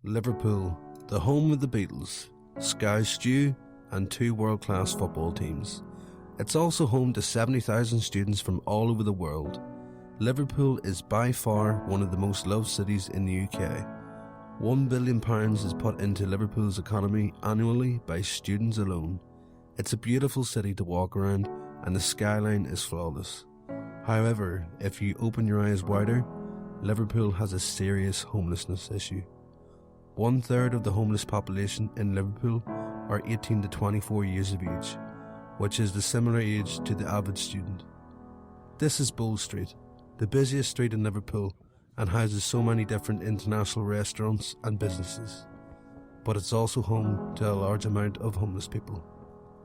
Liverpool, the home of the Beatles, Sky Stew and 2 world-class football teams. It's also home to 70,000 students from all over the world. Liverpool is by far one of the most loved cities in the UK. £1 billion is put into Liverpool's economy annually by students alone. It's a beautiful city to walk around and the skyline is flawless. However, if you open your eyes wider, Liverpool has a serious homelessness issue. 1/3 of the homeless population in Liverpool are 18 to 24 years of age, which is the similar age to the average student. This is Bull Street, the busiest street in Liverpool, and houses so many different international restaurants and businesses. But it's also home to a large amount of homeless people.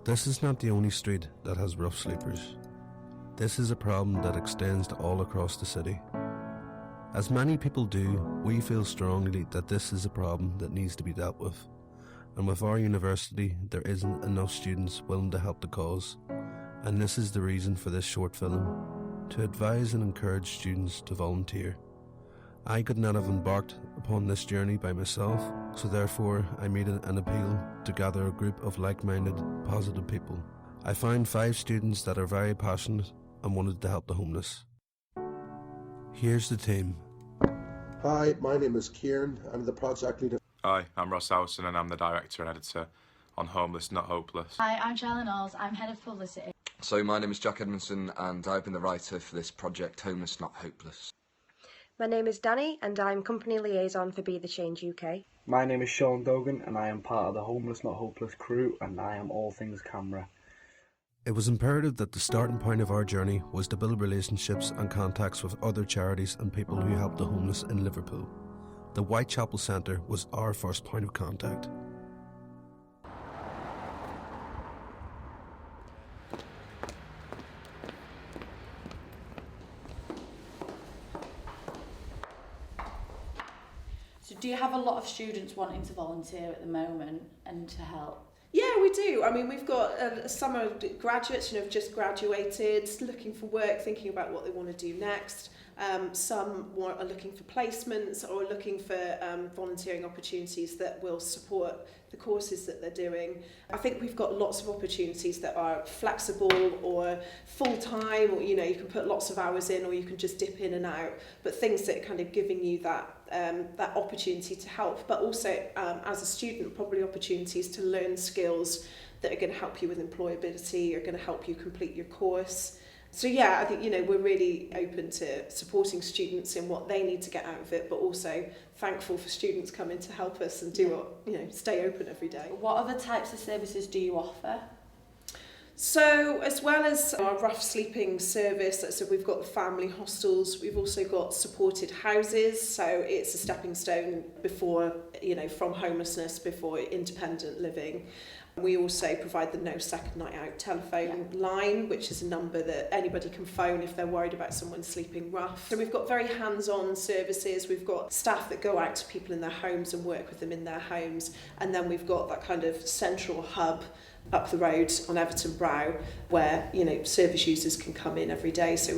This is not the only street that has rough sleepers. This is a problem that extends to all across the city. As many people do, we feel strongly that this is a problem that needs to be dealt with. And with our university, there isn't enough students willing to help the cause. And this is the reason for this short film, to advise and encourage students to volunteer. I could not have embarked upon this journey by myself, so therefore I made an appeal to gather a group of like-minded, positive people. I found 5 students that are very passionate and wanted to help the homeless. Here's the team. Hi, my name is Kieran. I'm the project leader. Hi, I'm Ross Howson and I'm the director and editor on Homeless Not Hopeless. Hi, I'm Charlotte Knowles. I'm head of publicity. So my name is Jack Edmondson and I've been the writer for this project, Homeless Not Hopeless. My name is Danny and I'm company liaison for Be The Change UK. My name is Sean Dogan and I am part of the Homeless Not Hopeless crew and I am all things camera. It was imperative that the starting point of our journey was to build relationships and contacts with other charities and people who help the homeless in Liverpool. The Whitechapel Centre was our first point of contact. So do you have a lot of students wanting to volunteer at the moment and to help? Yeah, we do. I mean, we've got some are graduates, have just graduated, looking for work, thinking about what they want to do next. Some are looking for placements or looking for volunteering opportunities that will support the courses that they're doing. I think we've got lots of opportunities that are flexible or full-time, or you can put lots of hours in or you can just dip in and out, but things that are kind of giving you that opportunity to help, but also as a student, probably opportunities to learn skills that are going to help you with employability, are going to help you complete your course. So yeah, I think we're really open to supporting students in what they need to get out of it, but also thankful for students coming to help us and do what stay open every day. What other types of services do you offer? So as well as our rough sleeping service, so we've got the family hostels, we've also got supported houses, so it's a stepping stone before, from homelessness, before independent living. We also provide the No Second Night Out telephone line, which is a number that anybody can phone if they're worried about someone sleeping rough. So we've got very hands-on services. We've got staff that go out to people in their homes and work with them in their homes. And then we've got that kind of central hub up the road on Everton Brow where, service users can come in every day. So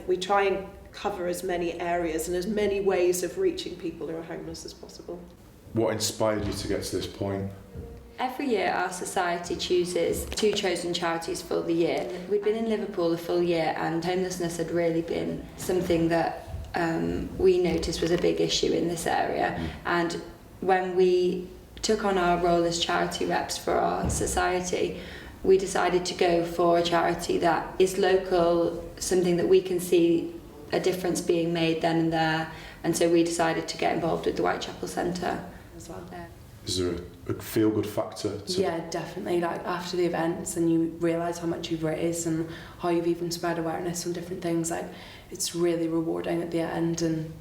we try and cover as many areas and as many ways of reaching people who are homeless as possible. What inspired you to get to this point? Every year our society chooses 2 chosen charities for the year. We'd been in Liverpool a full year and homelessness had really been something that we noticed was a big issue in this area. And when we took on our role as charity reps for our society, we decided to go for a charity that is local, something that we can see a difference being made then and there. And so we decided to get involved with the Whitechapel Centre as well. Is there a feel-good factor to Yeah, definitely. Like after the events and you realise how much you've raised and how you've even spread awareness on different things, like it's really rewarding at the end, and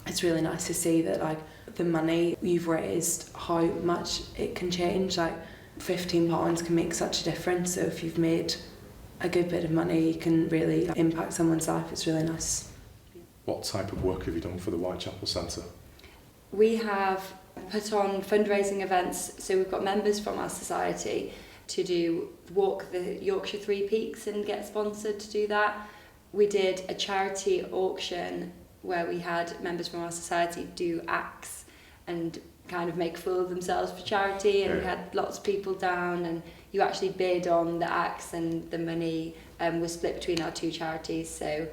it's really nice to see that like the money you've raised, how much it can change. Like £15 can make such a difference, so if you've made a good bit of money you can really impact someone's life. It's really nice. What type of work have you done for the Whitechapel Centre? We have put on fundraising events, so we've got members from our society to walk the Yorkshire Three Peaks and get sponsored to do that. We did a charity auction where we had members from our society do acts and kind of make a fool of themselves for charity, and we had lots of people down, and you actually bid on the acts, and the money was split between our two charities. So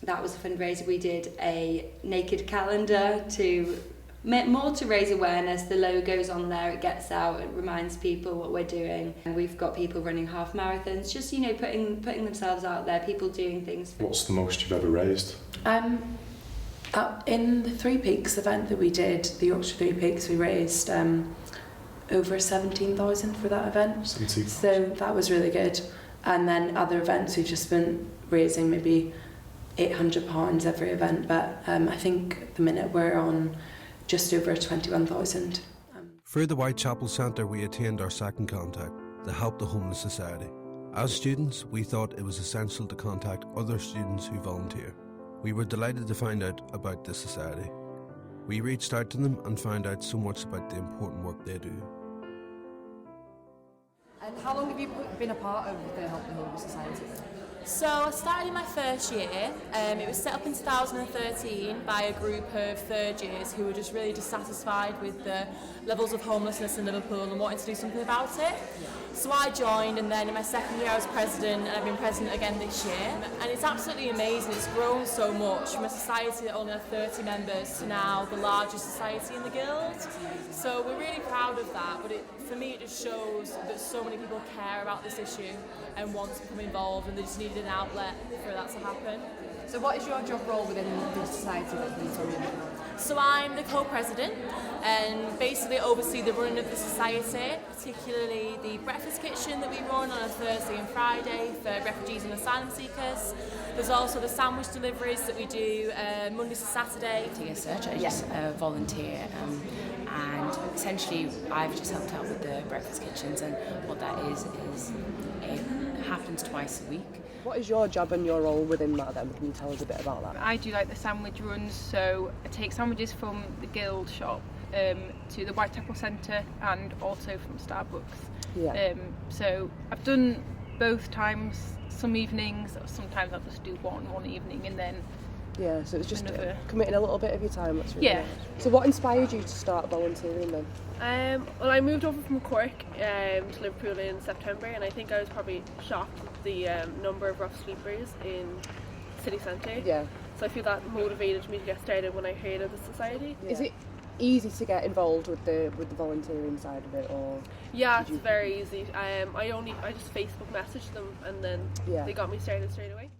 that was a fundraiser. We did a naked calendar to raise awareness. The logo's on there, it gets out, it reminds people what we're doing. And we've got people running half marathons, just, you know, putting themselves out there, people doing things. What's the most you've ever raised? In the Three Peaks event that we did, the Yorkshire Three Peaks, we raised over 17,000 for that event. 17,000. So that was really good. And then other events, we've just been raising maybe £800 every event. But I think at the minute we're on just over 21,000. Through the Whitechapel Centre, we attained our second contact, the Help the Homeless Society. As students, we thought it was essential to contact other students who volunteer. We were delighted to find out about this society. We reached out to them and found out so much about the important work they do. And how long have you been a part of the Help the Homeless Society? So I started in my first year. It was set up in 2013 by a group of third years who were just really dissatisfied with the levels of homelessness in Liverpool and wanted to do something about it. So I joined, and then in my second year I was president, and I've been president again this year. And it's absolutely amazing. It's grown so much from a society that only had 30 members to now the largest society in the guild. So we're really proud of that, but for me it just shows that so many people care about this issue and want to become involved, and they just needed an outlet for that to happen. So what is your job role within the society that you told me about? So I'm the co-president and basically oversee the running of the society, particularly the breakfast kitchen that we run on a Thursday and Friday for refugees and asylum seekers. There's also the sandwich deliveries that we do Monday to Saturday. I just volunteer, and essentially I've just helped out with the breakfast kitchens, and what that is it happens twice a week. What is your job and your role within that then? Can you tell us a bit about that? I do like the sandwich runs, so I take sandwiches from the Guild shop to the Whitechapel Centre and also from Starbucks. Yeah. So I've done both times, some evenings, or sometimes I'll just do one evening and then yeah, so it's just committing a little bit of your time. That's really yeah. Nice. So what inspired you to start volunteering then? Well, I moved over from Cork to Liverpool in September, and I think I was probably shocked with the number of rough sleepers in city centre. Yeah. So I feel that motivated me to get started when I heard of the society. Yeah. Is it easy to get involved with the volunteering side of it, or? Yeah, it's very easy. I just Facebook messaged them, and then they got me started straight away.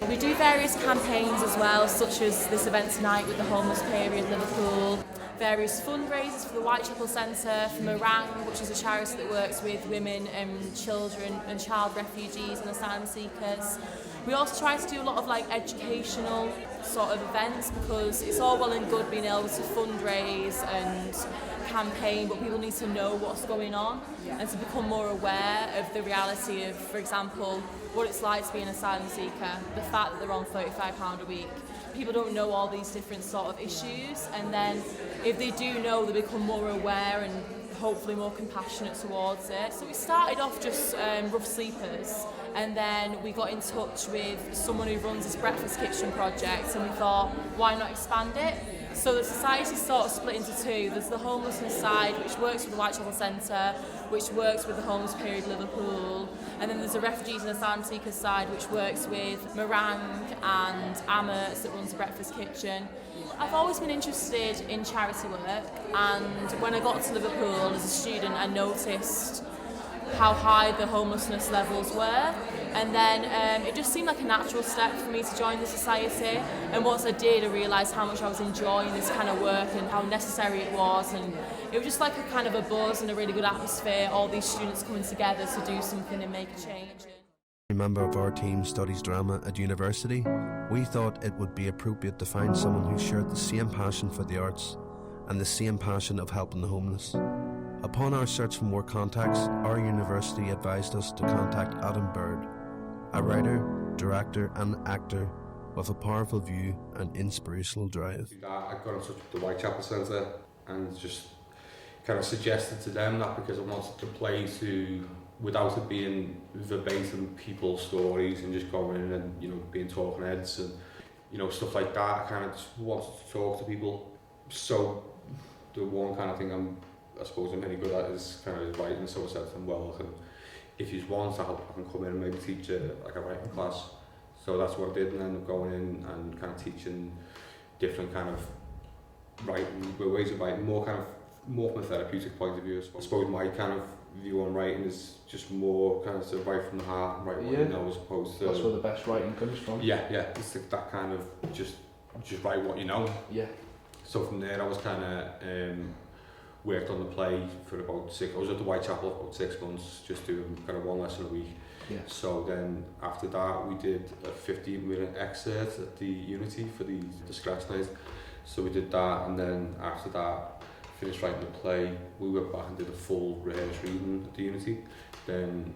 We do various campaigns as well, such as this event tonight with the homeless period Liverpool, various fundraisers for the Whitechapel Centre, for Meringue, which is a charity that works with women and children and child refugees and asylum seekers. We also try to do a lot of educational sort of events, because it's all well and good being able to fundraise and campaign, but people need to know what's going on and to become more aware of the reality of, for example, what it's like to be an asylum seeker, the fact that they're on £35 a week. People don't know all these different sort of issues, and then if they do know, they become more aware and hopefully more compassionate towards it. So we started off just rough sleepers, and then we got in touch with someone who runs this breakfast kitchen project, and we thought, why not expand it? So the society's sort of split into two. There's the homelessness side, which works with the Whitechapel Centre, which works with the homeless period Liverpool, and then there's the refugees and asylum seekers side, which works with Meringue and Amherst, that runs the breakfast kitchen. I've always been interested in charity work, and when I got to Liverpool as a student, I noticed how high the homelessness levels were, and then it just seemed like a natural step for me to join the society. And once I did, I realised how much I was enjoying this kind of work and how necessary it was, and it was just like a kind of a buzz and a really good atmosphere, all these students coming together to do something and make a change. A member of our team studies drama at university. We thought it would be appropriate to find someone who shared the same passion for the arts and the same passion of helping the homeless. Upon our search for more contacts, our university advised us to contact Adam Bird, a writer, director and actor with a powerful view and inspirational drive. I got in touch with the Whitechapel Centre and just kind of suggested to them that, because I wanted to play to, without it being verbatim, people's stories and just going in and being talking heads, and you know, stuff like that. I kind of just wanted to talk to people. So the one kind of thing I suppose I'm any good at is kind of writing. So I said to them, well, if you want to help, I can come in and maybe teach like a writing class. So that's what I did, and then I'm going in and kind of teaching different kind of writing, ways of writing, more from a therapeutic point of view. I suppose my kind of view on writing is just more kind of to write from the heart and write what you know, as opposed to... That's where the best writing comes from. Yeah, it's like that kind of just write what you know. Yeah. So from there I was kind of worked on the play for about I was at the Whitechapel for about 6 months, just doing kind of one lesson a week. Yeah. So then after that we did a 15-minute excerpt at the Unity for the Scratch Night. So we did that, and then after that finished writing the play. We went back and did a full rehearsed reading at the Unity. Then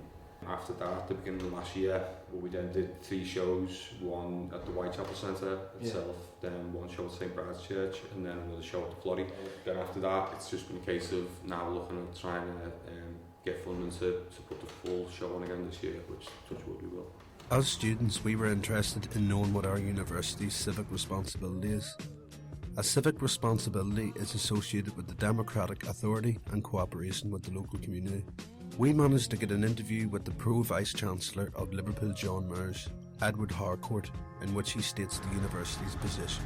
after that, at the beginning of last year, we then did 3 shows, one at the Whitechapel Centre itself, then one show at St Brad's Church, and then another show at the Florey. Then after that, it's just been a case of now looking at trying to get funding to put the full show on again this year, which touch wood we will. As students, we were interested in knowing what our university's civic responsibility is. A civic responsibility is associated with the democratic authority and cooperation with the local community. We managed to get an interview with the Pro-Vice-Chancellor of Liverpool John Mayors, Edward Harcourt, in which he states the university's position.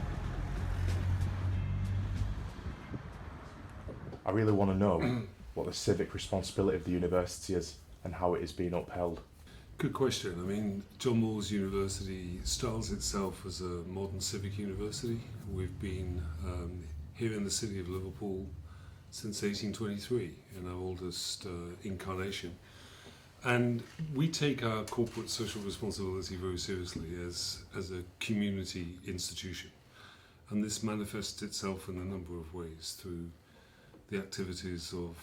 I really want to know what the civic responsibility of the university is and how it is being upheld. Good question. I mean, John Moores University styles itself as a modern civic university. We've been here in the city of Liverpool since 1823, in our oldest incarnation. And we take our corporate social responsibility very seriously as a community institution. And this manifests itself in a number of ways through the activities of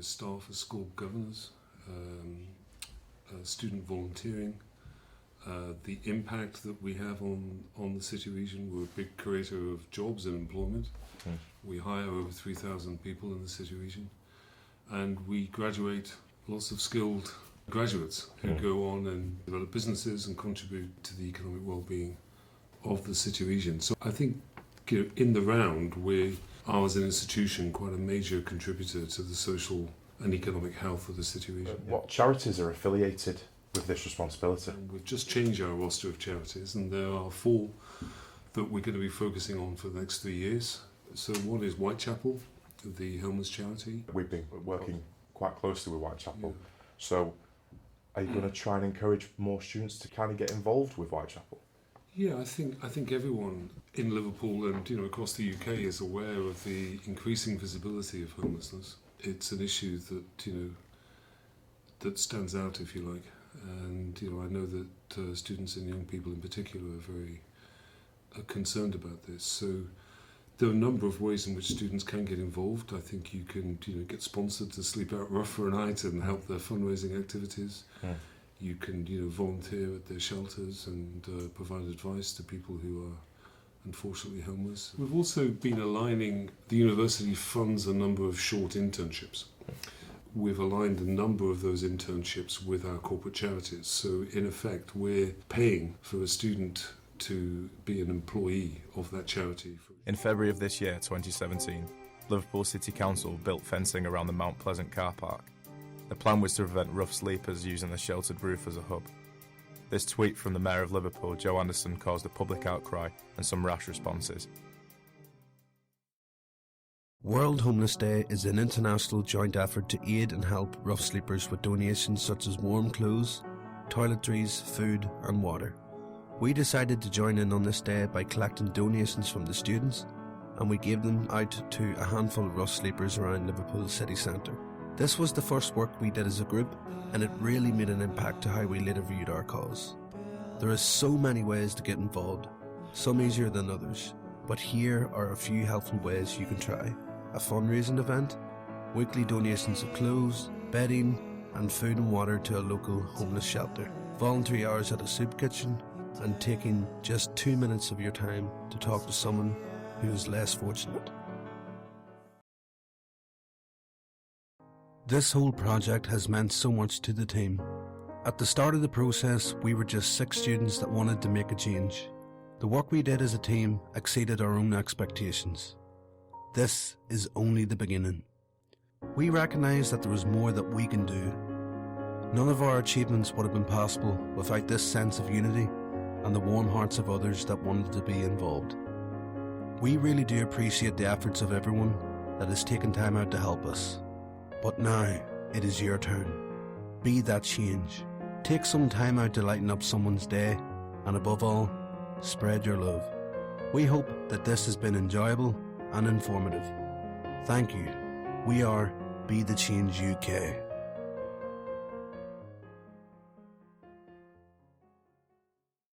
staff as school governors, student volunteering, the impact that we have on the city region. We're a big creator of jobs and employment. We hire over 3,000 people in the city region, and we graduate lots of skilled graduates who go on and develop businesses and contribute to the economic well-being of the city region. So I think in the round we are as an institution quite a major contributor to the social and economic health of the city region. What charities are affiliated with this responsibility? And we've just changed our roster of charities, and there are 4 that we're going to be focusing on for the next 3 years. So one is Whitechapel, the homeless charity. We've been working quite closely with Whitechapel. So are you going to try and encourage more students to kind of get involved with Whitechapel? Yeah, I think everyone in Liverpool and across the UK is aware of the increasing visibility of homelessness. It's an issue that that stands out, if you like, and I know that students and young people in particular are very concerned about this. So there are a number of ways in which students can get involved. I think you can get sponsored to sleep out rough for a night and help their fundraising activities. You can volunteer at their shelters and provide advice to people who are unfortunately homeless. We've also been aligning, the university funds a number of short internships. We've aligned a number of those internships with our corporate charities. So in effect, we're paying for a student to be an employee of that charity. In February of this year, 2017, Liverpool City Council built fencing around the Mount Pleasant car park. The plan was to prevent rough sleepers using the sheltered roof as a hub. This tweet from the Mayor of Liverpool, Joe Anderson, caused a public outcry and some rash responses. World Homeless Day is an international joint effort to aid and help rough sleepers with donations such as warm clothes, toiletries, food and water. We decided to join in on this day by collecting donations from the students, and we gave them out to a handful of rough sleepers around Liverpool city centre. This was the first work we did as a group, and it really made an impact to how we later viewed our cause. There are so many ways to get involved, some easier than others, but here are a few helpful ways you can try. A fundraising event, weekly donations of clothes, bedding and food and water to a local homeless shelter, voluntary hours at a soup kitchen, and taking just 2 minutes of your time to talk to someone who is less fortunate. This whole project has meant so much to the team. At the start of the process, we were just 6 students that wanted to make a change. The work we did as a team exceeded our own expectations. This is only the beginning. We recognise that there is more that we can do. None of our achievements would have been possible without this sense of unity and the warm hearts of others that wanted to be involved. We really do appreciate the efforts of everyone that has taken time out to help us. But now, it is your turn. Be that change. Take some time out to lighten up someone's day, and above all, spread your love. We hope that this has been enjoyable and informative. Thank you. We are Be the Change UK.